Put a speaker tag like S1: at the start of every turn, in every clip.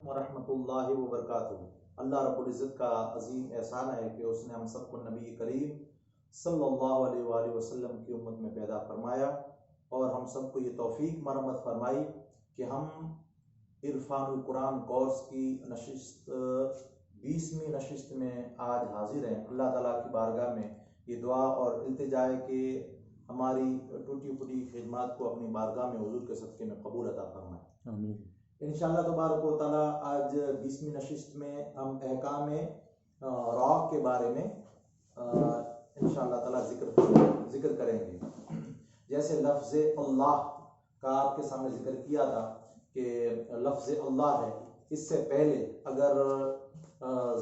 S1: व रहमतुल्लाहि व बरकातुहू। अल्लाह रब्बुल इज़्ज़त का अजीम एहसान है कि उसने हम सबको नबी करीम सल्लल्लाहु अलैहि वसल्लम की उम्मत में पैदा फरमाया और हम सबको ये तौफीक मरहमत फरमाई कि हम इरफानुल कुरान कोर्स की नशिस्त 20वीं नशिस्त में आज हाजिर हैं। अल्लाह ताला की बारगाह में ये दुआ और इल्तिजा है कि हमारी टूटी फूटी खिदमत को अपनी बारगाह में हुजूर के सदक़े में कबूल अता फरमाए, आमीन। इंशाअल्लाह तबारक व तआला आज 20वीं नशिस्त में हम अहकाम रौ के बारे में इंशाअल्लाह ताला जिक्र करेंगे। जैसे लफ्ज़ अल्लाह का आपके सामने जिक्र किया था कि लफ्ज़ अल्लाह है, इससे पहले अगर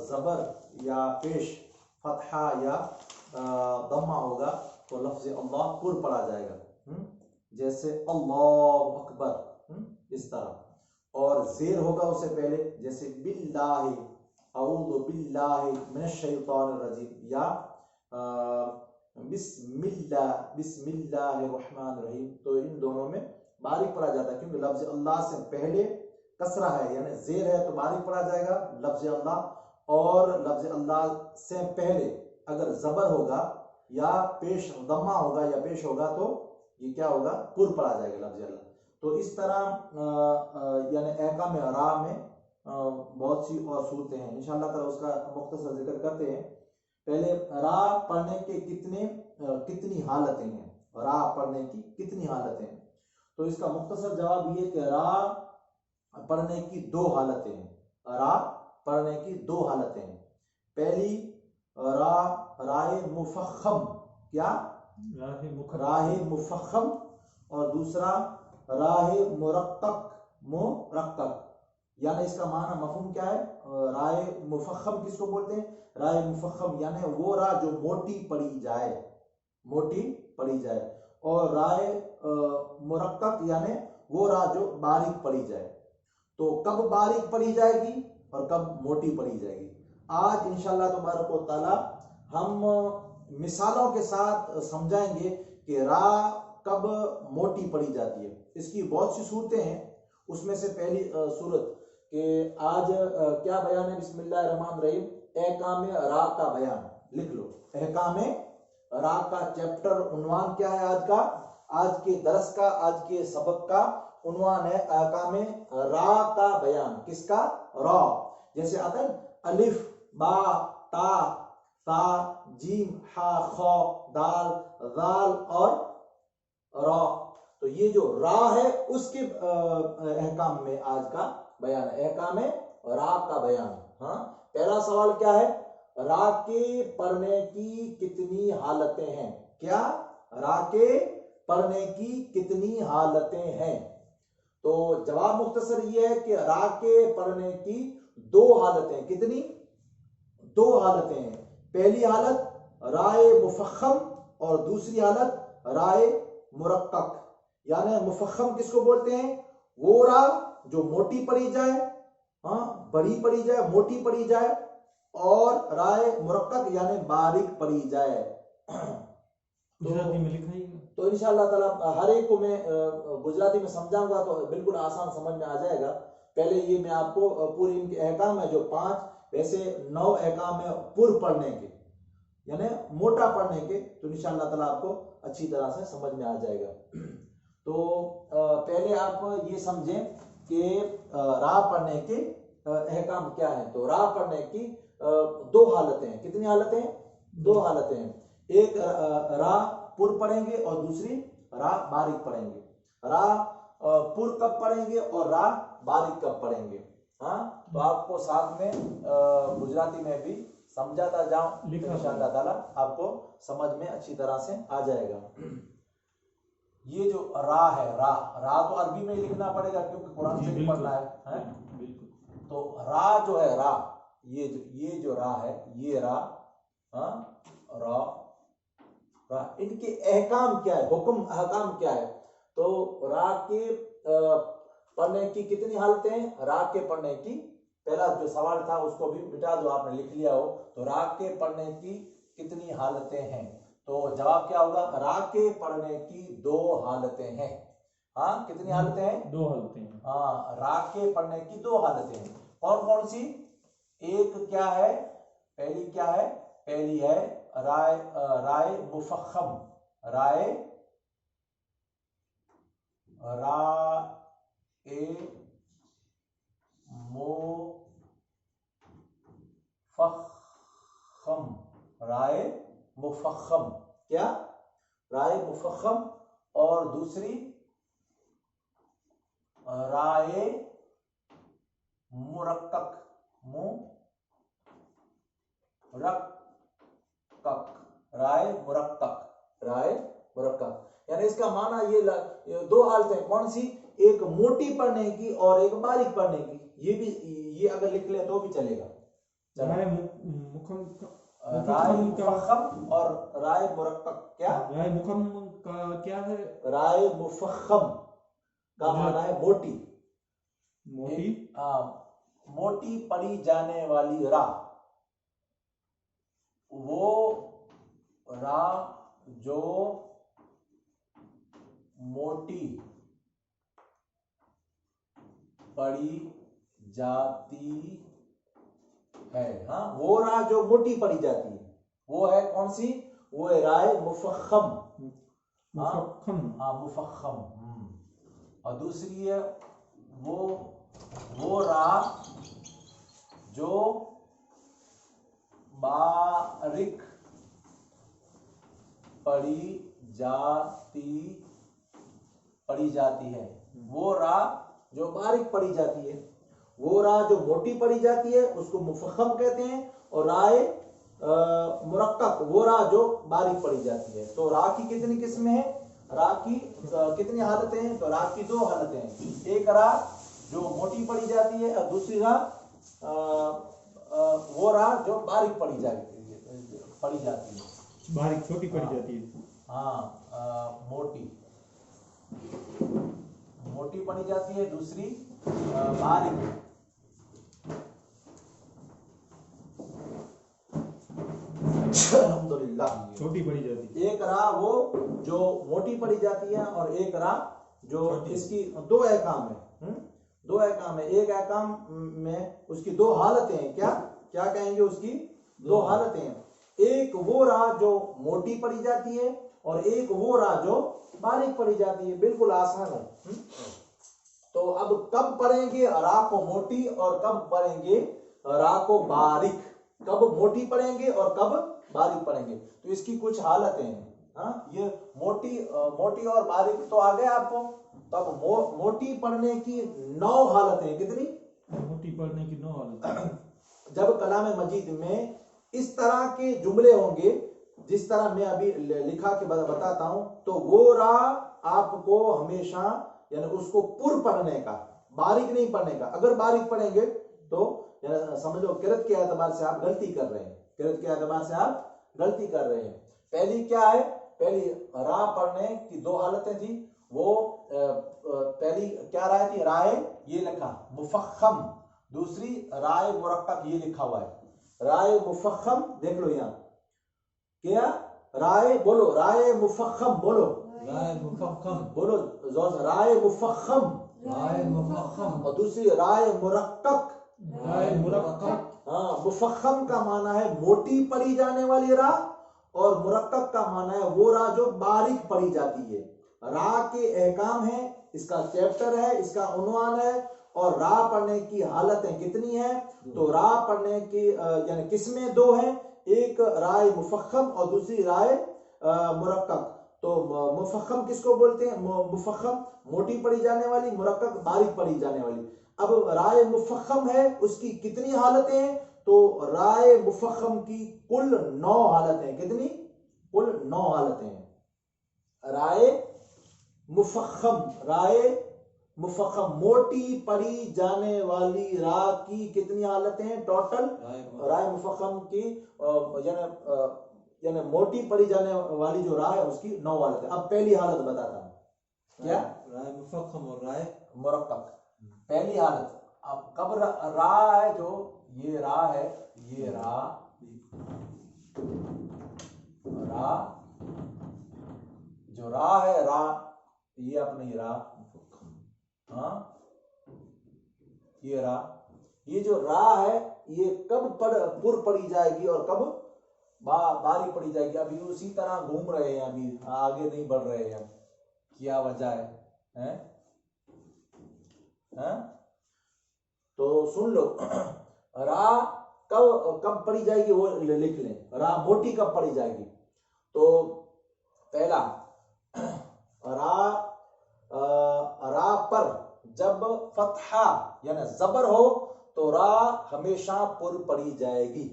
S1: ज़बर या पेश फतहा या दम्मा होगा तो लफ्ज़ अल्लाह पुर पढ़ा जाएगा, जैसे अल्लाहु अकबर इस तरह। और ज़ेर होगा उससे पहले, जैसे बिल्लाहि अऊज़ु बिल्लाहि मिनश शैतानिर रजीम या बिस्मिल्लाहिर रहमानिर रहीम। तो इन दोनों में बारीक पढ़ा जाता है क्योंकि लफ्ज़ अल्लाह से पहले कसरा है, यानी ज़ेर है तो बारीक पढ़ा जाएगा लफ्ज़ अल्लाह, और लफ्ज़ अल्लाह से पहले अगर ज़बर होगा या पेश दम्मा होगा या पेश होगा तो ये क्या होगा, पुर पढ़ा जाएगा लफ्ज़ अल्लाह। तो इस तरह यानी अहकाम रा में बहुत सी और सूरतें हैं, इंशाअल्लाह ताला उसका मुख्तसर जिक्र करते हैं। पहले रा पढ़ने के कितनी हालतें हैं, रा पढ़ने की कितनी हालतें हैं, तो इसका मुख्तसर जवाब ये कि रा पढ़ने की दो हालतें हैं। रा पढ़ने की दो हालतें हैं। पहली राहे मुफख्खम, क्या राहे मुफख्खम, और दूसरा राहे मुरक्कक। यानी इसका माना मफहूम क्या है, राहे मुफख्खम किसको बोलते हैं, राहे मुफख्खम यानी वो रा जो मोटी पढ़ी जाए, और राहे मुरक्कक यानी वो रा जो बारीक पढ़ी जाए। तो कब बारीक पढ़ी जाएगी और कब मोटी पढ़ी जाएगी, आज इंशाअल्लाह तबारक व तआला हम मिसालों के साथ समझाएंगे कि रा कब मोटी पढ़ी जाती है। इसकी बहुत सी सूरतें हैं, उसमें से पहली सूरत कि आज क्या बयान है, बिस्मिल्लाहिर्रहमानिर्रहीम, अहकाम रा का बयान लिख लो। अहकाम रा का चैप्टर उन्वान क्या है आज के दरस का, आज के सबक का उन्वान है अहकाम रा का बयान। किसका, रा। जैसे आता है अलिफ बा ता सा जीम हा खौ दाल दाल और रा, तो ये जो रा है उसके अहकाम में आज का बयान है, अहकाम रा का बयान। हाँ, पहला सवाल क्या है, रा के पढ़ने की कितनी हालतें हैं, क्या रा के पढ़ने की कितनी हालतें हैं। तो जवाब मुख्तसर ये है कि रा के पढ़ने की दो हालतें, कितनी, दो हालतें हैं। पहली हालत राय मुफख्खम और दूसरी हालत राय मुरक्कक। यानी मुफख्खम किसको बोलते हैं, वो रा जो मोटी पढ़ी जाए, हाँ बड़ी पढ़ी जाए, मोटी पढ़ी जाए, और राय मुरक्कक यानी बारीक पढ़ी जाए। गुजराती में लिखा ही, तो इंशाअल्लाह ताला हर एक को मैं गुजराती में समझाऊंगा तो बिल्कुल आसान समझ में आ जाएगा। पहले ये मैं आपको पूरी इनके अहकाम है जो 5, वैसे 9 अहकाम है पुर पढ़ने के यानी मोटा पढ़ने के, तो इंशाअल्लाह ताला आपको अच्छी तरह से समझ में आ जाएगा। तो पहले आप ये समझें कि रा पढ़ने के अहकाम क्या है। तो रा पढ़ने की दो हालतें हैं, कितनी हालतें हैं, दो हालतें हैं। एक रा पुर पढ़ेंगे और दूसरी रा बारीक पढ़ेंगे। रा पुर कब पढ़ेंगे और रा बारीक कब पढ़ेंगे, हाँ तो आपको साथ में गुजराती में भी समझाता जाऊं, इंशाअल्लाह ताला आपको समझ में अच्छी तरह से आ जाएगा। ये जो रा है, रा तो अरबी में लिखना पड़ेगा क्योंकि कुरान से ही पढ़ना है? तो रा जो है, रा ये जो रा है, ये रा, हाँ रा, इनके अहकाम क्या है, हुक्म अहकाम क्या है। तो रा के पढ़ने की कितनी हालतें हैं, रा के पढ़ने की, पहला जो सवाल था उसको भी मिटा दो, आपने लिख लिया हो। तो रा के पढ़ने की कितनी हालतें हैं, तो जवाब क्या होगा, रा के पढ़ने की 2 हालतें हैं। हाँ कितनी हालतें हैं, 2 हालतें हैं। हाँ रा के पढ़ने की 2 हालतें हैं। कौन कौन सी? एक क्या है, पहली क्या है? पहली है राय, राय मुफख्खम, राय राय मुफख्खम, राय मुफख्खम, क्या? राय मुफख्खम। और दूसरी राय मुरक्कक, मुरक्कक, राय मुरक्कक, राय मुरक्कक। यानी इसका माना ये दो हालतें कौन सी? एक मोटी पढ़ने की और एक बारीक पढ़ने की। ये भी, ये अगर लिख ले तो भी चलेगा।
S2: राय
S1: मुफख्खम और राय मुरक्कक। क्या?
S2: राय मुफख्खम का क्या है?
S1: राय मुफख्खम का माना है मोटी,
S2: मोटी,
S1: मोटी पढ़ी जाने वाली रा, वो रा जो मोटी पढ़ी जाती है। हाँ, वो रा जो मोटी पढ़ी जाती है वो है कौन सी? वो है राय मुफख्खम। हाँ, मुफख्खम। और दूसरी है वो रा जो बारीक पढ़ी जाती है। वो रा जो बारीक पढ़ी जाती है, वो रा जो मोटी पढ़ी जाती है उसको मुफख्खम कहते हैं। और राय मुरक्कक, वो रा जो बारीक पढ़ी जाती है। तो रा की कितनी किस्में हैं? रा की कितनी हालतें हैं? तो रा की दो हालतें हैं। एक रा जो मोटी पढ़ी जाती है और दूसरी रा वो रा जो बारीक पढ़ी जाती है,
S2: बारीक छोटी पढ़ी जाती है।
S1: हाँ, मोटी पढ़ी जाती है, दूसरी बारीक। अल्हम्दुलिल्लाह,
S2: छोटी पढ़ी जाती है।
S1: एक रा वो जो मोटी पढ़ी जाती है और एक रा जो इसकी दो अहकाम है। दो अहकाम है। एक अहकाम में उसकी दो हालतें हैं। क्या क्या कहेंगे? उसकी दो हालतें हैं। एक वो रा जो मोटी पढ़ी जाती है और एक वो रा जो बारीक पढ़ी जाती है। बिल्कुल आसान है। तो अब कब पढ़ेंगे रा को मोटी और कब पढ़ेंगे रा को बारीक? कब मोटी पढ़ेंगे और कब बारीक पढ़ेंगे? तो इसकी कुछ हालतें हैं। हाँ, ये मोटी और बारीक तो आ गए आपको। तब मोटी पढ़ने की 9 हालतें। कितनी?
S2: मोटी पढ़ने की 9 हालतें।
S1: जब कलाम मजीद में इस तरह के जुमले होंगे जिस तरह मैं अभी लिखा के बताता हूं, तो वो रा आपको हमेशा यानी उसको पुर पढ़ने का, बारीक नहीं पढ़ने का। अगर बारीक पढ़ेंगे तो समझ लो किरत के एतबार से आप गलती कर रहे हैं। किरत के एतबार से आप गलती कर रहे हैं। पहली क्या है? पहली रा पढ़ने की दो हालतें थी। वो पहली क्या राय थी? राय ये लिखा मुफख्खम। दूसरी राय मुरक्कक, ये लिखा हुआ है राय मुफख्खम। देख लो यहाँ क्या राय, बोलो राय मुफख्खम, बोलो
S2: राय मुफख्खम,
S1: बोलो राय मुफख्खम,
S2: राय मुफख्खम।
S1: और दूसरी राय मुरक्कक,
S2: राय मुरक्कक।
S1: हाँ, मुफख्खम का माना है मोटी पढ़ी जाने वाली रा और मुरक्कक का माना है वो रा जो बारीक पढ़ी जाती है। रा के अहकाम है, इसका चैप्टर है, इसका उन्वान है। और रा पढ़ने की हालतें कितनी है? तो रा पढ़ने की यानी किस्में दो हैं। एक राय मुफख्खम और दूसरी राय मुरक्कक। तो मुफख्खम किसको बोलते हैं? मुफख्खम मोटी पढ़ी जाने वाली, मुरक्कक बारीक पढ़ी जाने वाली। अब राय मुफख्खम है, उसकी कितनी हालतें हैं? तो राय मुफख्खम की कुल 9 हालतें। कितनी? कुल 9 हालतें हैं। राय मुफख्खम मोटी पढ़ी जाने वाली रा की कितनी हालतें हैं टोटल? राय मुफख्खम की यानी मोटी पढ़ी जाने वाली जो रा है उसकी 9 हालतें। अब पहली हालत बताता हूं। क्या?
S2: राय मुफख्खम और राय
S1: मुरक्कक। पहली हालत, अब कब रा है जो ये रा है, ये रा जो रा है, रा ये अपनी रा, हाँ ये रा ये जो रा है ये कब पुर पड़ी जाएगी और कब बारी पड़ी जाएगी। अभी उसी तरह घूम रहे हैं, अभी आगे नहीं बढ़ रहे हैं, क्या वजह है? तो सुन लो रा कब कब पड़ी जाएगी वो लिख लें। रा मोटी कब पड़ी जाएगी? तो पहला रा पर जब फतहा यानी जबर हो तो रा हमेशा पुर पड़ी जाएगी।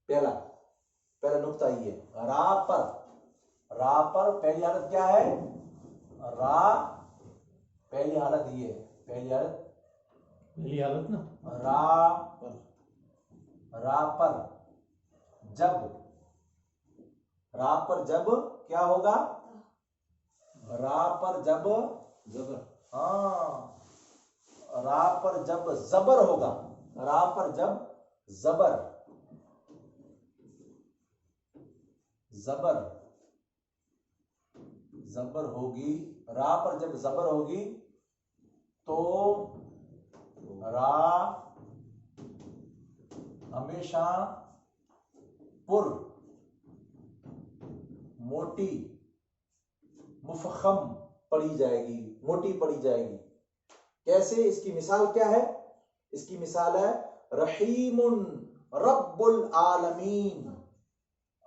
S1: पहला नुक्ता ये रा पर पहली हालत क्या है? रा पहली हालत ये पहली हालत
S2: ना
S1: रा पर जब क्या होगा? रा पर जब
S2: जबर,
S1: रा पर जब जबर होगा, रा पर जब जबर होगी, रा पर जब जबर होगी तो रा हमेशा पुर मोटी मुफखम पड़ी जाएगी, मोटी पड़ी जाएगी। कैसे? इसकी मिसाल क्या है? इसकी मिसाल है रहीमुन रब्बुल आलमीन।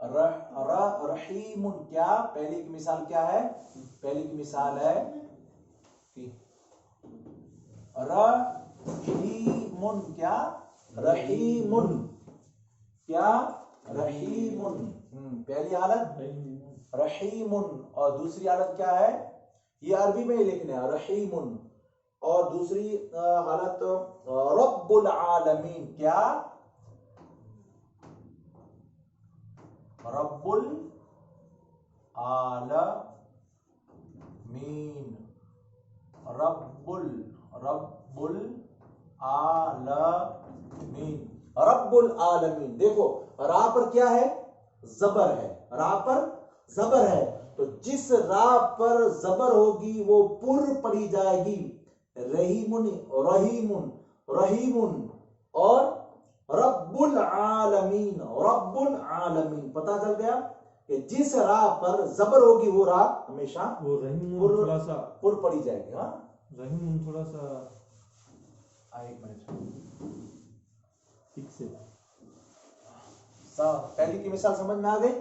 S1: रहीमुन क्या? पहली की मिसाल क्या है? पहली की मिसाल है रहीमुन क्या? रहीमुन क्या? रहीमुन पहली हालत रहीमुन, और दूसरी हालत क्या है? ये अरबी में ही लिखना है रहीमुन, और दूसरी हालत रब्बुल आलमीन क्या? रब्बुल आलमीन, रब्बुल आलमीन, रब्बुल आलमीन। देखो रा पर क्या है? जबर है, रा पर जबर है, तो जिस रा पर जबर होगी वो पुर पड़ी जाएगी। रहीमुन और रब्बुल आलमीन, रब्बुल आलमीन। पता चल गया कि जिस रा पर जबर होगी वो रा हमेशा
S2: वो रहीम थोड़ा सा
S1: पुर पड़ी जाएगी।
S2: रहीम थोड़ा सा
S1: एक मिनट
S2: ठीक से
S1: पहली की मिसाल समझ में आ गई?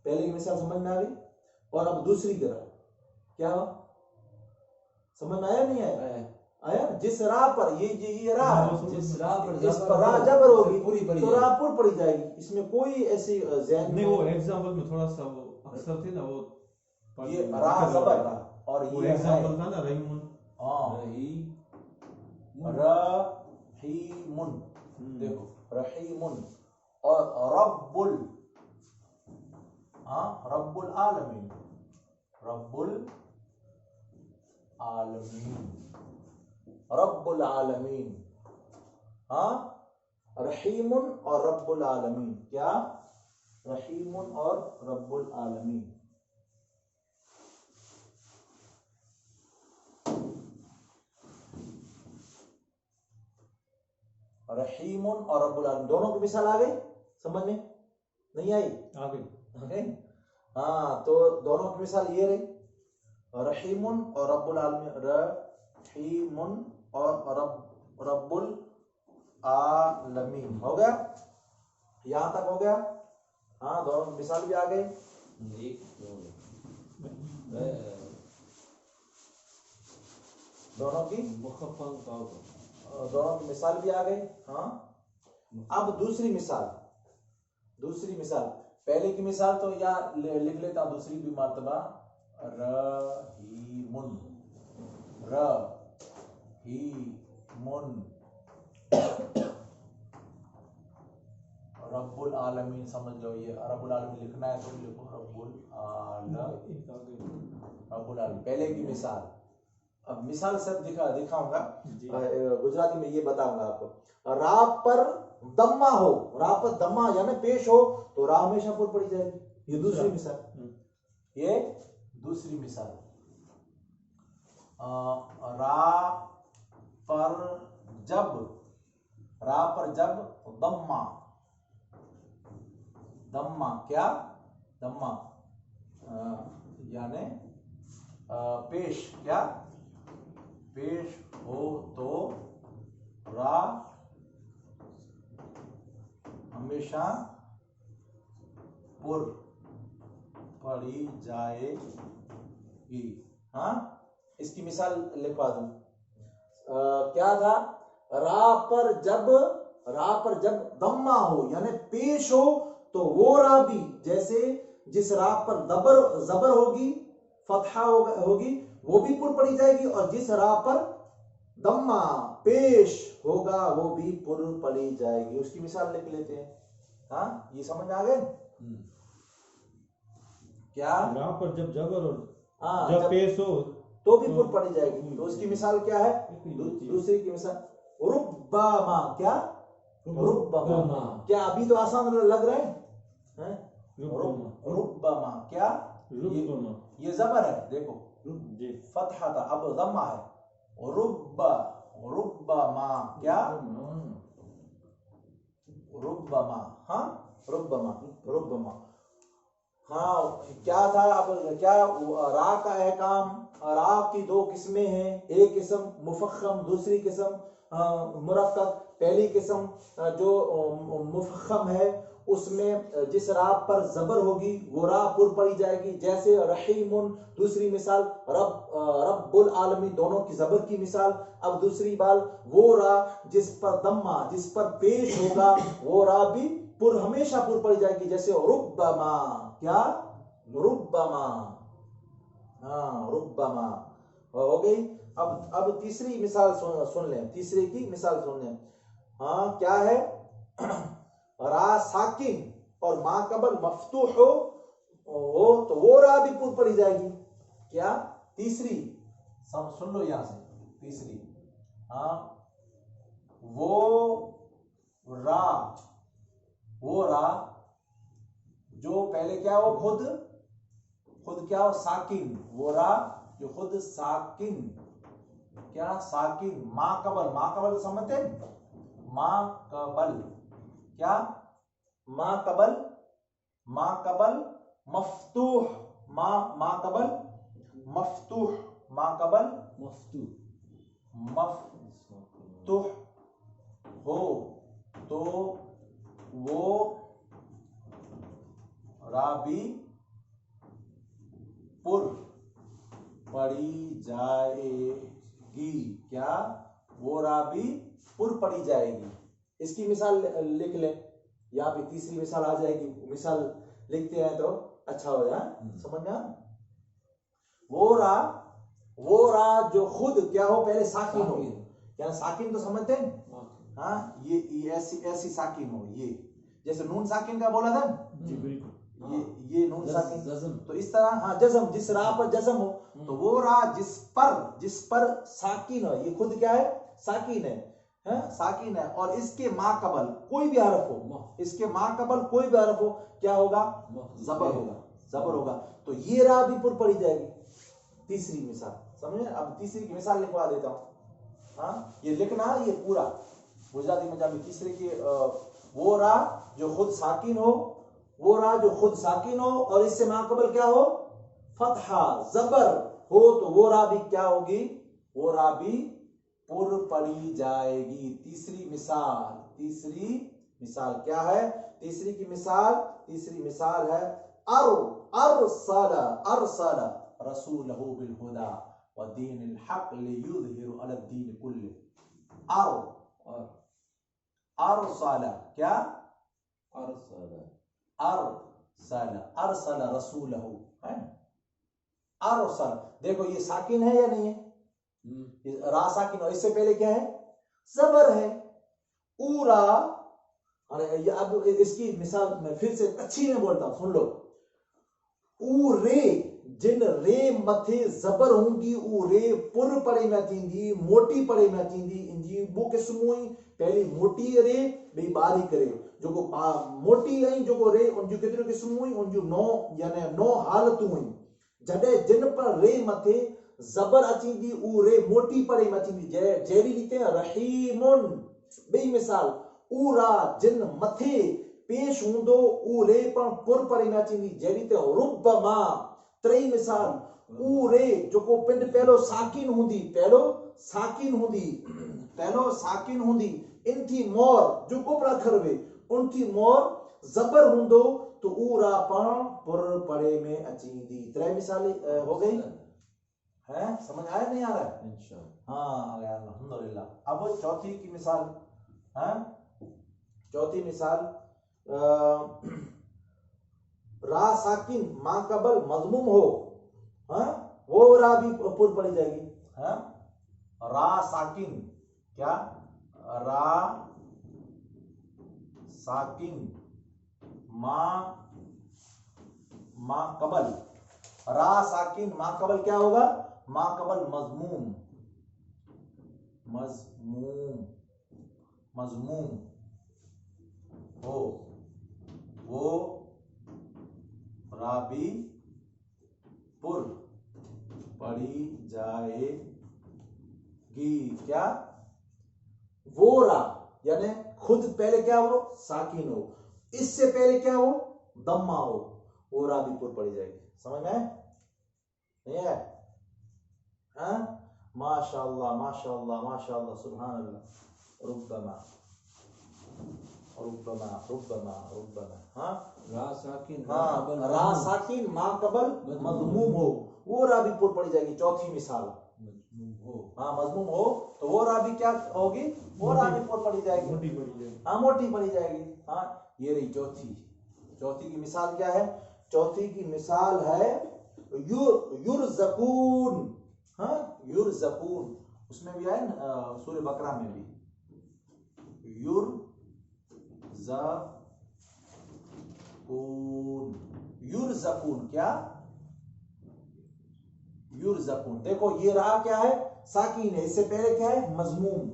S1: पहले की मिसाल समझ में आ गई। और अब दूसरी तरह क्या हो? समझ में आया नहीं आया? आया। जिस रा पर ये रा
S2: जिस रा पर
S1: जिस पर रा जबर होगी
S2: पूरी पड़ी
S1: तो रा पुर पड़ी जाएगी। इसमें कोई ऐसी ज़हन
S2: नहीं, वो एग्जांपल में थोड़ा सा वो अक्सर थे ना, वो
S1: ये रा जबर था और
S2: वो
S1: ये
S2: एग्जांपल था ना रहीमुन।
S1: रहीमुन, देखो रहीमुन और रब्बुल रब्बुल आलमीन, रब्बुल आलमीन, रब्बुल आलमीन। रहीमुन और रब्बुल आलमीन क्या? रहीमुन और रब्बुल आलमीन। रहीमुन और रब्बुल आलमीन दोनों की मिसाल आ गई समझ में? नहीं आई?
S2: आ गई।
S1: तो दोनों की मिसाल ये रही, रहीमुन और रब्बुल आलमीन, रहीमुन और रब्बुल आलमीन। हो गया? यहां तक हो गया? दोनों की मिसाल भी आ गई। दोनों की मिसाल भी आ गई। अब दूसरी मिसाल पहले की मिसाल तो यहाँ लिख लेता हूं, दूसरी भी मर्तबा रहीमुन, रब्बुल आलमीन। समझ लो ये रब्बुल आलमीन लिखना है तो लिखो रब्बुल आलमीन पहले की मिसाल। अब मिसाल सब दिखाऊंगा, गुजराती में ये बताऊंगा आपको। रा पर दम्मा हो, रा पर दम्मा यानी पेश हो तो रा हमेशा पुर पड़ी जाएगी। ये दूसरी मिसाल। रा पर जब रा पर जब दम्मा, दम्मा क्या, दम्मा यानी पेश, क्या पेश हो तो रा हमेशा पुर पढ़ी जाएगी। हाँ, इसकी मिसाल लिखवा दूं। क्या था, रा पर जब दम्मा हो यानी पेश हो तो वो रा भी, जैसे जिस रा पर जबर होगी, फतहा होगी, वो भी पुर पड़ी जाएगी, और जिस रा पर दम्मा पेश होगा वो भी पुर पड़ी जाएगी। उसकी मिसाल लिख लेते हैं। हाँ, ये समझ आ गए क्या?
S2: रा पर जब जबर और
S1: हाँ,
S2: जब पेश हो
S1: तो भी पुर पड़ी जाएगी। तो उसकी मिसाल क्या है? दूसरी की मिसाल रुब्बामा, क्या रुब्बामा, क्या अभी तो आसान लग रहे हैं? रुब्बामा क्या, ये जबर है, देखो फतहा था, अब दम्मा है। रुब्बामा क्या, रुब्बामा, हाँ रुब्बामा। हाँ, क्या था अब, क्या रा का अहकाम, रा की दो किस्में हैं, एक किस्म मुफख्खम, दूसरी किस्म मुरक्कक। पहली किस्म जो मुफख्खम है उसमें जिस रा पर जबर होगी वो रा पुर पड़ी जाएगी, जैसे रहीमुन। दूसरी मिसाल रब्बुल आलमीन, दोनों की जबर की मिसाल। अब दूसरी बाल, वो रा जिस पर दम्मा, जिस पर पेश होगा वो रा भी पुर हमेशा पुर पड़ी जाएगी, जैसे रुब्बमा, क्या रुब्बमा, हाँ रुब्बमा हो गई। अब तीसरी मिसाल सुन लें, तीसरे की मिसाल सुन लें। हाँ, क्या है, रा साकिन और माकबल मफ्तूह हो तो वो रा भी पुर पड़ी जाएगी। क्या, तीसरी सुन लो यहां से, तीसरी, हाँ वो रा जो पहले क्या हो, खुद क्या हो, साकिन, वो रा जो खुद साकिन, क्या साकिन, माकबल तो समझते हैं, माकबल, क्या माकबल मफ्तूह, माकबल मफ्तूह हो तो वो रा भी पुर पड़ी जाएगी। क्या, वो रा भी पुर पड़ी जाएगी। इसकी मिसाल लिख ले, यहाँ पे तीसरी मिसाल आ जाएगी। मिसाल लिखते हैं तो अच्छा हो जाए, समझ में आ? वो रा जो खुद क्या हो, पहले साकिन हो, क्या साकिन तो समझते हैं, हाँ ये ऐसी साकिन हो, ये जैसे नून साकिन का बोला था
S2: जी बिल्कुल,
S1: ये नून साकिन, तो इस तरह, हाँ जज़म, जिस रा पर जज़म हो तो वो रा जिस पर साकिन हो, ये खुद क्या है, साकिन है, साकिन है, और इसके माकबल कोई भी हरफ हो, इसके माकबल कोई भी हरफ हो, क्या होगा, जबर होगा, तो ये रा भी पुर पड़ी जाएगी। तीसरी मिसाल समझे? अब तीसरी की मिसाल लिखवा देता हूं। हाँ, ये लिखना, ये पूरा गुजराती में जब तीसरे की, वो रा जो खुद साकिन हो, और इससे माकबल क्या हो, फतहा जबर हो, तो वो रा भी क्या होगी, वो रा भी पुर पड़ी जाएगी। तीसरी मिसाल क्या है? तीसरी मिसाल है अरसला रसूलहु बिल हुदा व दीनिल हक लियुज़हिरु अला दीन कुल्लि। अरसला क्या, अरसला रसूलहु है, अरसल, देखो ये साकिन है या नहीं है, रा साकिन, और इससे पहले क्या है, जबर है, उरा। अरे अब इसकी मिसाल मैं फिर से अच्छी में बोलता हूं, सुन लो। रे, जिन रे मथे जबर होंगी, रे पुर पड़े में थींदी, मोटी पड़े में थींदी, इंजी वो किस्मों पहली मोटी रे बी बारीक रे, जो को मोटी आई, जो को रे उन जो कितने किस्मों, उन जो 9 यानी 9 हालतूं हुई, जडे जिन पर रे मथे जबर अचींदी, रे मोटी पड़े में थींदी, जहिड़ी लिखते हैं रहीमुन, ॿी मिसाल ऊरा जिन मथे पेश हूंदो ऊरे पण पुर परे में अचींदी जहिड़ी त रुबमा। टी मिसाल ऊरे जेको पिंड पहलो साकिन हूंदी पहलो साकिन हूंदी इनथी मोर जेको पण अखर वे उनथी मोर जबर हूंदो तो ऊरा पण पुर परे में अचींदी। टे मिसाल हो गई है, समझ आया नहीं आ रहा है?
S2: इंशाअल्लाह।
S1: हाँ आ गया अल्हम्दुलिल्लाह। अब चौथी की मिसाल है, चौथी मिसाल रा साकिन मां कबल मजमूम हो, हाँ वो रा भी पुर पड़ी जाएगी। हाँ रा साकिन क्या, रा साकिन मां कबल, रा साकिन मां कबल क्या होगा, मां कबल मजमूम हो, वो राबी पुर पड़ी जाएगी। क्या, वो रा यानी खुद पहले क्या हो साकिन हो, इससे पहले क्या हो दम्मा हो, वो रा भी पुर पड़ी जाएगी। समझ में नहीं है? हाँ माशाअल्लाह माशाअल्लाह माशाअल्लाह सुभान अल्लाह। रुब्बमा हाँ
S2: रा साकिन
S1: रा साकिन मां कबल मजमूम हो, वो रा भी पुर पड़ी जाएगी। चौथी मिसाल हाँ मजमूम हो तो वो रा भी क्या होगी, वो रा भी पुर पड़ी जाएगी, हाँ मोटी पड़ी जाएगी। हाँ ये रही चौथी की मिसाल क्या है, चौथी की मिसाल है युरज़कून। हाँ युरज़कून उसमें भी है सूरह बकरा में भी युरज़कून क्या, युरज़कून। देखो ये रा क्या है साकिन है, इससे पहले क्या है मजमूम,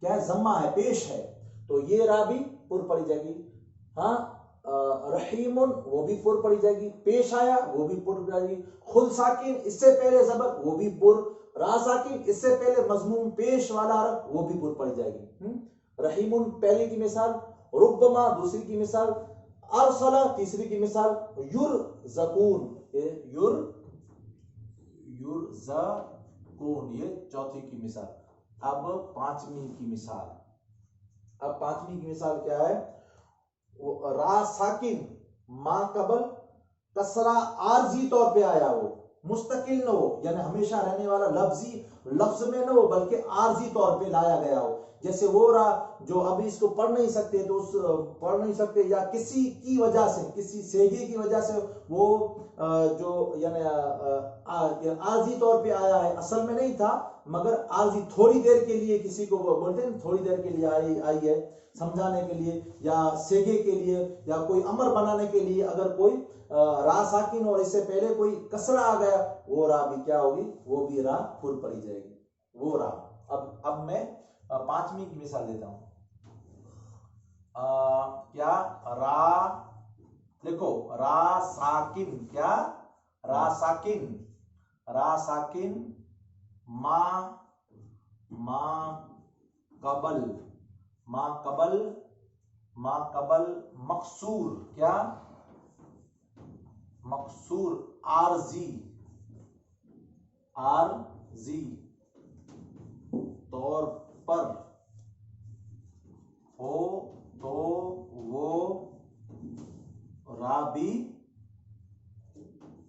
S1: क्या है जम्मा है पेश है, तो ये रा भी पुर पड़ी जाएगी। हाँ रहीमुन वो भी पुर पड़ी जाएगी, पेश आया वो भी पुर पड़ी जाएगी। खुद साकिन इससे पहले जबर वो भी पुर, रा साकिन इससे पहले मजमूम पेश वाला हरफ वो भी पुर पड़ी जाएगी। रहीमुन पहली की मिसाल, रुब्बमा दूसरी की मिसाल, अरसला तीसरी की मिसाल, युरज़कून ये चौथी की मिसाल। अब पांचवी की मिसाल क्या है, रा साकिन मां कबल कसरा आरजी तौर पे आया हो, मुस्तकिल न हो यानी हमेशा रहने वाला लफ्ज में न हो बल्कि आरजी तौर पे लाया गया हो। जैसे वो रा जो अभी इसको पढ़ नहीं सकते तो पढ़ नहीं सकते या किसी की वजह से, किसी सेगे की वजह से वो जो यानी आरजी तौर पे आया है, असल में नहीं था मगर आरजी थोड़ी देर के लिए, किसी को बोलते हैं थोड़ी देर के लिए आई है समझाने के लिए या सेगे के लिए या कोई अमर बनाने के लिए, अगर कोई रा साकिन और इससे पहले कोई कसरा आ गया वो रा भी क्या होगी, वो भी रा पुर पड़ी जाएगी, वो रा। अब मैं पांचवी की मिसाल देता हूं। क्या रा लिखो, रा साकिन क्या, रा साकिन मां कबल मकसूर क्या, मकसूर आरजी तौर पर हो तो वो राबी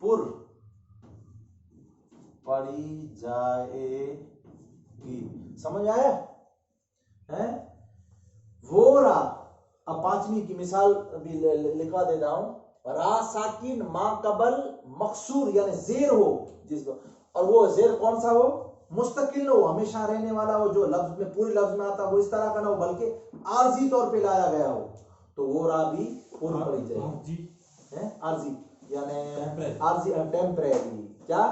S1: पुर पड़ी जाएगी। समझ आया है? वो रा, अब पांचवी की मिसाल भी लिखवा देता हूं, रा साकिन मां कबल मकसूर यानी जेर हो जिसको, और वो जेर कौन सा हो, मुस्तकिल हो हमेशा रहने वाला हो, जो लफ्ज में पूरे लफ्ज में आता वो इस तरह का ना हो बल्कि आरजी तौर पे लाया गया हो, तो वो रा भी पुर पड़ी जाएगी। आरजी यानी आरजी टेम्परेरी क्या,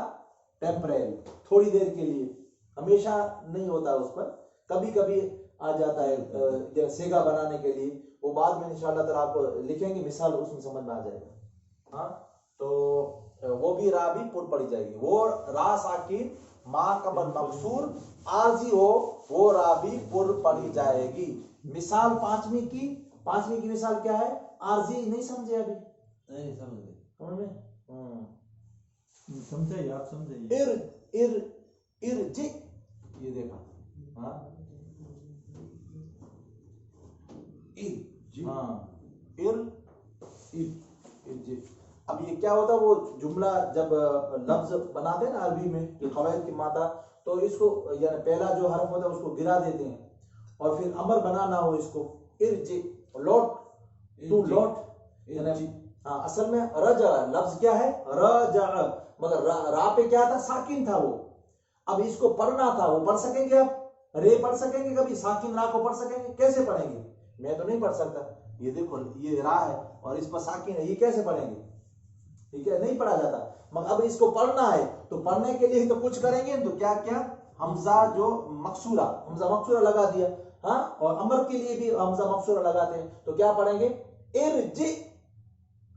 S1: टेम्परेरी थोड़ी देर के लिए, हमेशा नहीं होता उस पर, कभी कभी आ जाता है सेगा बनाने के लिए, वो बाद में इंशाअल्लाह ताला आपको लिखेंगे मिसाल, उसमें समझ में आ जाएगा। हाँ तो वो भी रा भी पुर पड़ी जाएगी। वो रा साकिन मा कबल मकसूर आजी हो वो रा भी पुर पढ़ी जाएगी। मिसाल पांचवी की मिसाल क्या है? आरजी नहीं समझे अभी?
S2: नहीं समझे।
S1: समझ में?
S2: समझाइए, आप समझाइए।
S1: इर इर इरजी, ये देखा, हाँ इरजी। अब ये क्या होता है, वो जुमला जब लफ्ज बनाते हैं ना अरबी में, जो कवायद की मादा, तो इसको यानी पहला जो हर्फ होता है उसको गिरा देते हैं और फिर अमर बनाना हो इसको इरजी, लौट, तू लौट, यानी हाँ असल में रजा लफ्ज क्या है? रजा, मगर रा पे क्या था? साकिन था वो। अब इसको पढ़ना था, वो पढ़ सकेंगे आप? रे पढ़ सकेंगे कभी? साकिन रा को पढ़ सकेंगे? कैसे पढ़ेंगे? मैं तो नहीं पढ़ सकता। ये देखो ये रा है और इस पर साकिन है, ये कैसे पढ़ेंगे? ठीक है, नहीं पढ़ा जाता। मगर अब इसको पढ़ना है तो पढ़ने के लिए तो कुछ करेंगे, तो क्या क्या? हमजा जो हमजा मकसूरा लगा दिया, हाँ, और अमर के लिए भी हमजा मकसूरा लगाते हैं, तो क्या पढ़ेंगे? इरजी,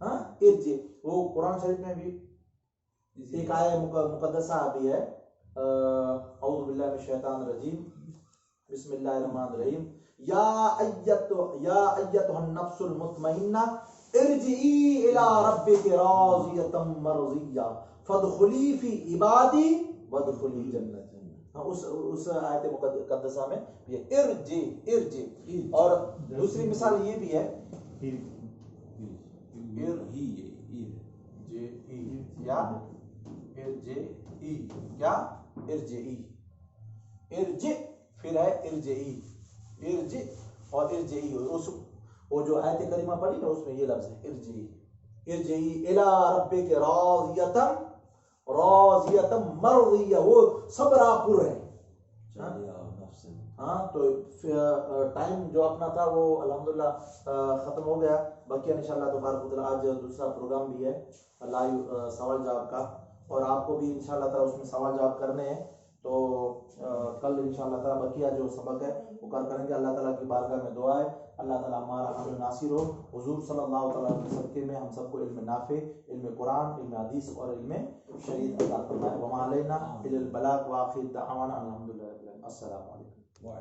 S1: हाँ इरजी। वो कुरान शरीफ में भी एक आया मुकद्दसा भी है, औज़ु बिल्लाहि मिनश शैतानिर रजीम, बिस्मिल्लाहिर रहमानिर रहीम, या अय्यतुहन नफ्सुल मुतमइन्ना इरजिई इला रब्बिकी राज़ियतम मर्ज़िया फदखुली फी इबादी वदखुली जन्नती। हाँ, उस आयत मुकद्दसा में ये इरजी। और दूसरी मिसाल ये भी है, इरजी, फिर है इरजी और इरजी। उस वो जो आयत करीमा पढ़ी ना उसमें ये लफ्ज है इरजी इला रब्बिक राज़ियतम मर्ज़िया, वो सबरापुर है। हाँ, तो टाइम जो अपना था वो अल्हम्दुलिल्लाह खत्म हो गया। बाकी इंशाल्लाह तबारक व तआला आज दूसरा प्रोग्राम भी है लाइव सवाल जवाब का, और आपको भी इंशाल्लाह ताला उसमें सवाल जवाब करने हैं। तो कल इंशाल्लाह ताला बकिया जो सबक है वो करेंगे। अल्लाह ताला की बारगाह में दुआ है अल्लाह ताला हमारा हम नासिर हो, हुजूर सल्लल्लाहु अलैहि वसल्लम में हम सबको इल्म नाफे, इल्म कुरान, इल्म हदीस और इल्म शरीयत अता फरमाए। व मा अलैना इल्लल बलाग व आखिर दअवाना अल्हम्दुलिल्लाहि रब्बिल आलमीन। अस्सलामु अलैकुम।